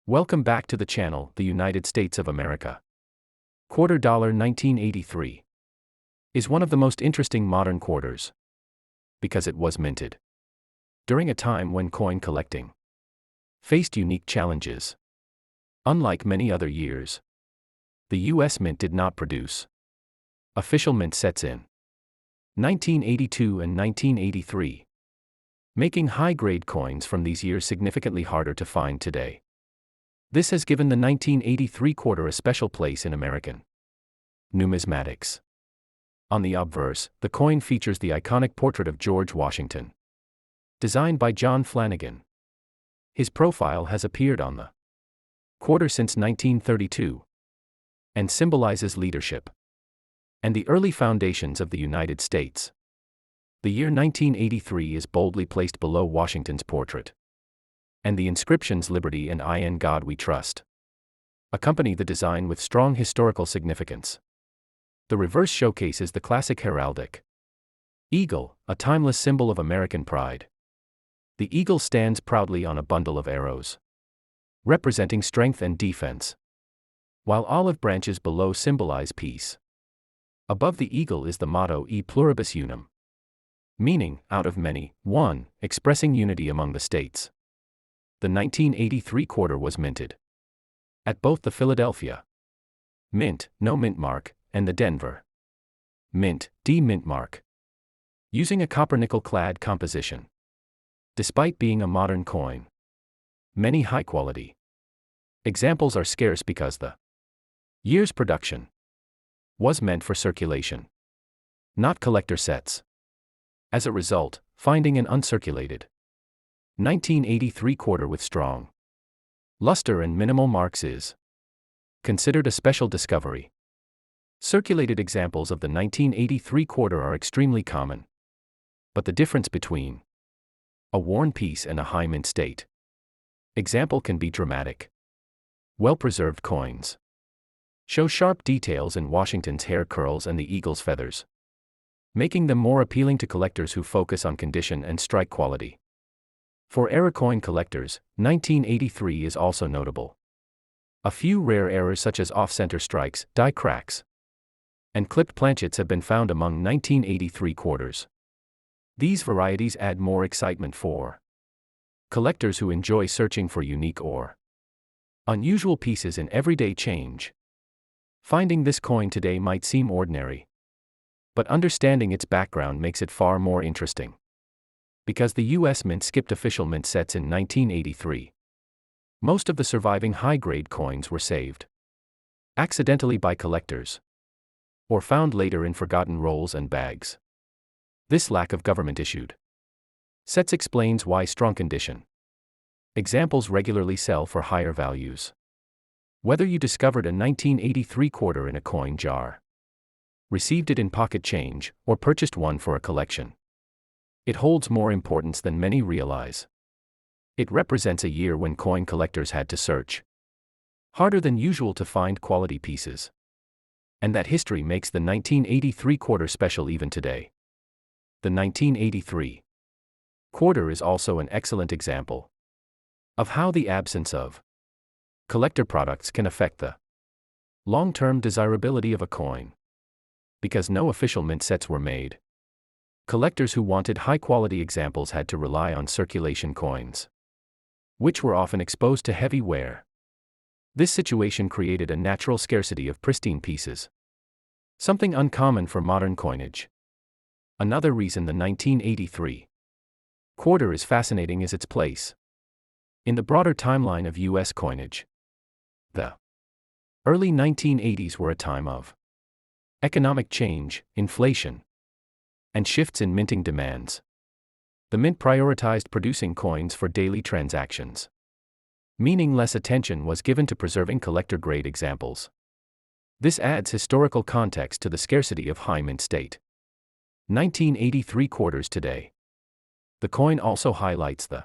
Welcome back to the channel, the United States of America. Quarter dollar 1983 is one of the most interesting modern quarters because it was minted during a time when coin collecting faced unique challenges. Unlike many other years, the U.S. Mint did not produce official mint sets in 1982 and 1983, making high-grade coins from these years significantly harder to find today. This has given the 1983 quarter a special place in American numismatics. On the obverse, the coin features the iconic portrait of George Washington, designed by John Flanagan. His profile has appeared on the quarter since 1932 and symbolizes leadership and the early foundations of the United States. The year 1983 is boldly placed below Washington's portrait, and the inscriptions "Liberty" and "I in God We Trust" accompany the design with strong historical significance. The reverse showcases the classic heraldic eagle, a timeless symbol of American pride. The eagle stands proudly on a bundle of arrows, representing strength and defense, while olive branches below symbolize peace. Above the eagle is the motto "E pluribus unum," meaning, out of many, one, expressing unity among the states. The 1983 quarter was minted at both the Philadelphia Mint, no mint mark, and the Denver Mint, D mint mark, using a copper-nickel clad composition. Despite being a modern coin, many high-quality examples are scarce because the year's production was meant for circulation, not collector sets. As a result, finding an uncirculated 1983 quarter with strong luster and minimal marks is considered a special discovery. Circulated examples of the 1983 quarter are extremely common, but the difference between a worn piece and a high mint state example can be dramatic. Well-preserved coins show sharp details in Washington's hair curls and the eagle's feathers, making them more appealing to collectors who focus on condition and strike quality. For error coin collectors, 1983 is also notable. A few rare errors such as off-center strikes, die cracks, and clipped planchets have been found among 1983 quarters. These varieties add more excitement for collectors who enjoy searching for unique or unusual pieces in everyday change. Finding this coin today might seem ordinary, but understanding its background makes it far more interesting. Because the U.S. Mint skipped official mint sets in 1983, most of the surviving high-grade coins were saved accidentally by collectors or found later in forgotten rolls and bags. This lack of government-issued sets explains why strong condition examples regularly sell for higher values. Whether you discovered a 1983 quarter in a coin jar, received it in pocket change, or purchased one for a collection, it holds more importance than many realize. It represents a year when coin collectors had to search harder than usual to find quality pieces. And that history makes the 1983 quarter special even today. The 1983 quarter is also an excellent example of how the absence of collector products can affect the long-term desirability of a coin. Because no official mint sets were made, collectors who wanted high-quality examples had to rely on circulation coins, which were often exposed to heavy wear. This situation created a natural scarcity of pristine pieces, something uncommon for modern coinage. Another reason the 1983 quarter is fascinating is its place in the broader timeline of U.S. coinage. The early 1980s were a time of economic change, inflation, and shifts in minting demands. The mint prioritized producing coins for daily transactions, meaning less attention was given to preserving collector-grade examples. This adds historical context to the scarcity of high mint state 1983 quarters today. The coin also highlights the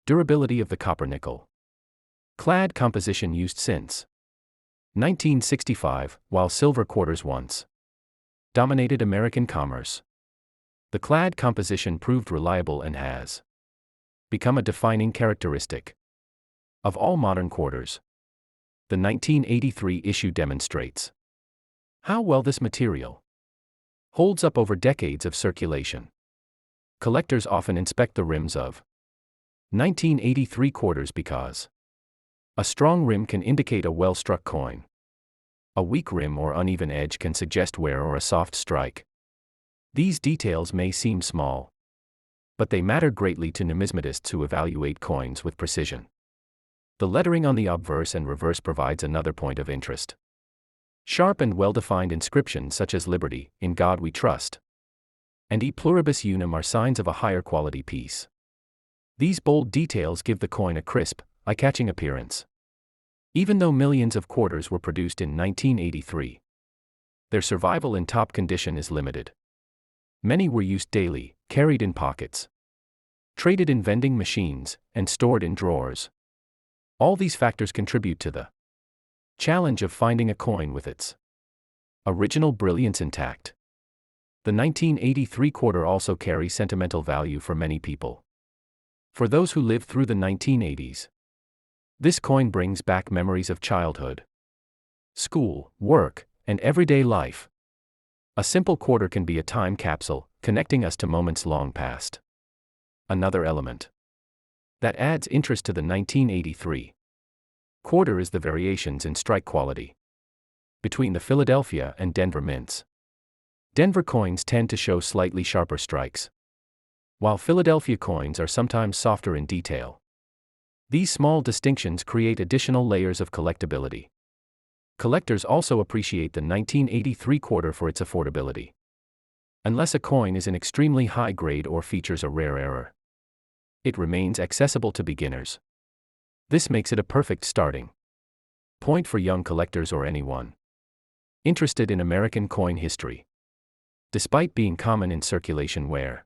durability of the copper-nickel clad composition used since 1965, while silver quarters once dominated American commerce. The clad composition proved reliable and has become a defining characteristic Of all modern quarters, the 1983 issue demonstrates how well this material holds up over decades of circulation. Collectors often inspect the rims of 1983 quarters because a strong rim can indicate a well-struck coin. A weak rim or uneven edge can suggest wear or a soft strike. These details may seem small, but they matter greatly to numismatists who evaluate coins with precision. The lettering on the obverse and reverse provides another point of interest. Sharp and well-defined inscriptions such as Liberty, In God We Trust, and E Pluribus Unum are signs of a higher quality piece. These bold details give the coin a crisp, eye-catching appearance. Even though millions of quarters were produced in 1983, their survival in top condition is limited. Many were used daily, carried in pockets, traded in vending machines, and stored in drawers. All these factors contribute to the challenge of finding a coin with its original brilliance intact. The 1983 quarter also carries sentimental value for many people. For those who lived through the 1980s, this coin brings back memories of childhood, school, work, and everyday life. A simple quarter can be a time capsule, connecting us to moments long past. Another element that adds interest to the 1983 quarter is the variations in strike quality between the Philadelphia and Denver mints. Denver coins tend to show slightly sharper strikes, while Philadelphia coins are sometimes softer in detail. These small distinctions create additional layers of collectability. Collectors also appreciate the 1983 quarter for its affordability. Unless a coin is an extremely high grade or features a rare error, it remains accessible to beginners. This makes it a perfect starting point for young collectors or anyone interested in American coin history. Despite being common in circulation wear,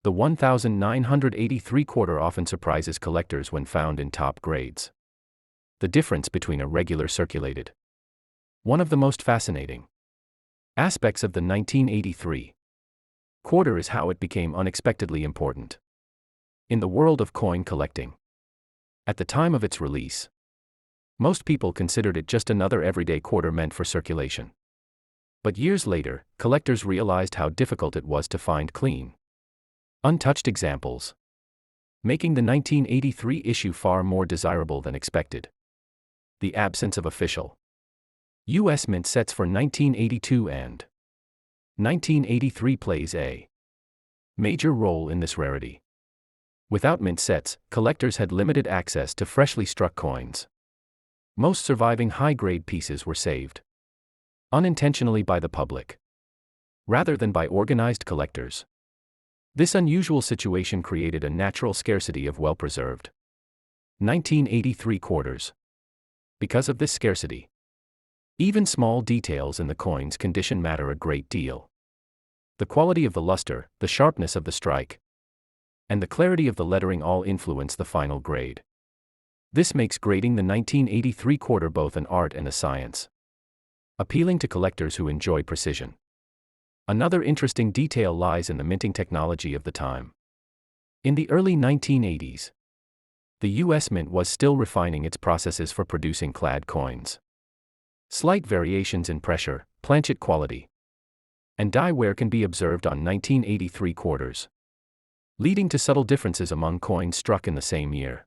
the 1983 quarter often surprises collectors when found in top grades. The difference between a regular circulated. One of the most fascinating aspects of the 1983 quarter is how it became unexpectedly important in the world of coin collecting. At the time of its release, most people considered it just another everyday quarter meant for circulation. But years later, collectors realized how difficult it was to find clean, untouched examples, making the 1983 issue far more desirable than expected. The absence of official U.S. mint sets for 1982 and 1983 plays a major role in this rarity. Without mint sets, collectors had limited access to freshly struck coins. Most surviving high-grade pieces were saved unintentionally by the public, rather than by organized collectors. This unusual situation created a natural scarcity of well-preserved 1983 quarters. Because of this scarcity, even small details in the coin's condition matter a great deal. The quality of the luster, the sharpness of the strike, and the clarity of the lettering all influence the final grade. This makes grading the 1983 quarter both an art and a science, appealing to collectors who enjoy precision. Another interesting detail lies in the minting technology of the time. In the early 1980s, the U.S. Mint was still refining its processes for producing clad coins. Slight variations in pressure, planchet quality, and die wear can be observed on 1983 quarters, leading to subtle differences among coins struck in the same year.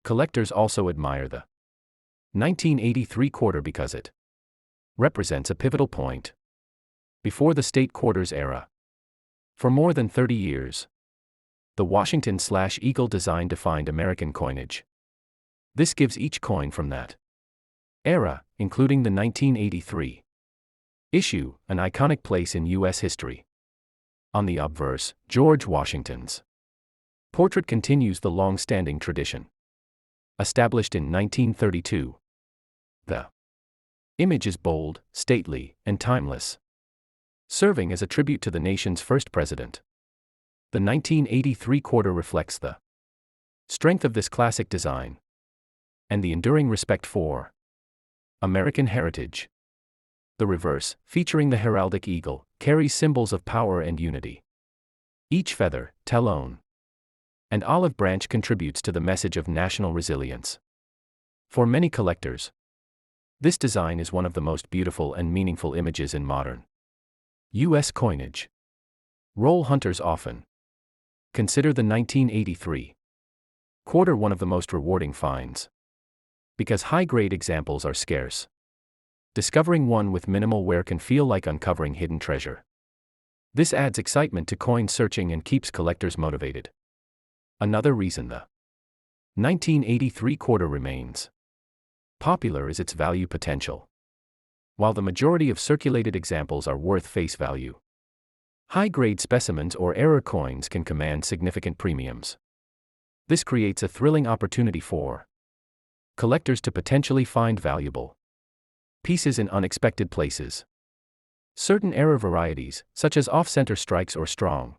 Collectors also admire the 1983 quarter because it represents a pivotal point before the state quarters era. For more than 30 years, the Washington/Eagle design defined American coinage. This gives each coin from that era, including the 1983 issue, an iconic place in U.S. history. On the obverse, George Washington's portrait continues the long-standing tradition. Established in 1932, the image is bold, stately, and timeless, serving as a tribute to the nation's first president. The 1983 quarter reflects the strength of this classic design and the enduring respect for American heritage. The reverse, featuring the heraldic eagle, carries symbols of power and unity. Each feather, talon, and olive branch contributes to the message of national resilience. For many collectors, this design is one of the most beautiful and meaningful images in modern U.S. coinage. Roll hunters often consider the 1983 quarter one of the most rewarding finds. Because high-grade examples are scarce, discovering one with minimal wear can feel like uncovering hidden treasure. This adds excitement to coin searching and keeps collectors motivated. Another reason the 1983 quarter remains popular is its value potential. While the majority of circulated examples are worth face value, high-grade specimens or error coins can command significant premiums. This creates a thrilling opportunity for collectors to potentially find valuable pieces in unexpected places. Certain error varieties, such as off-center strikes or strong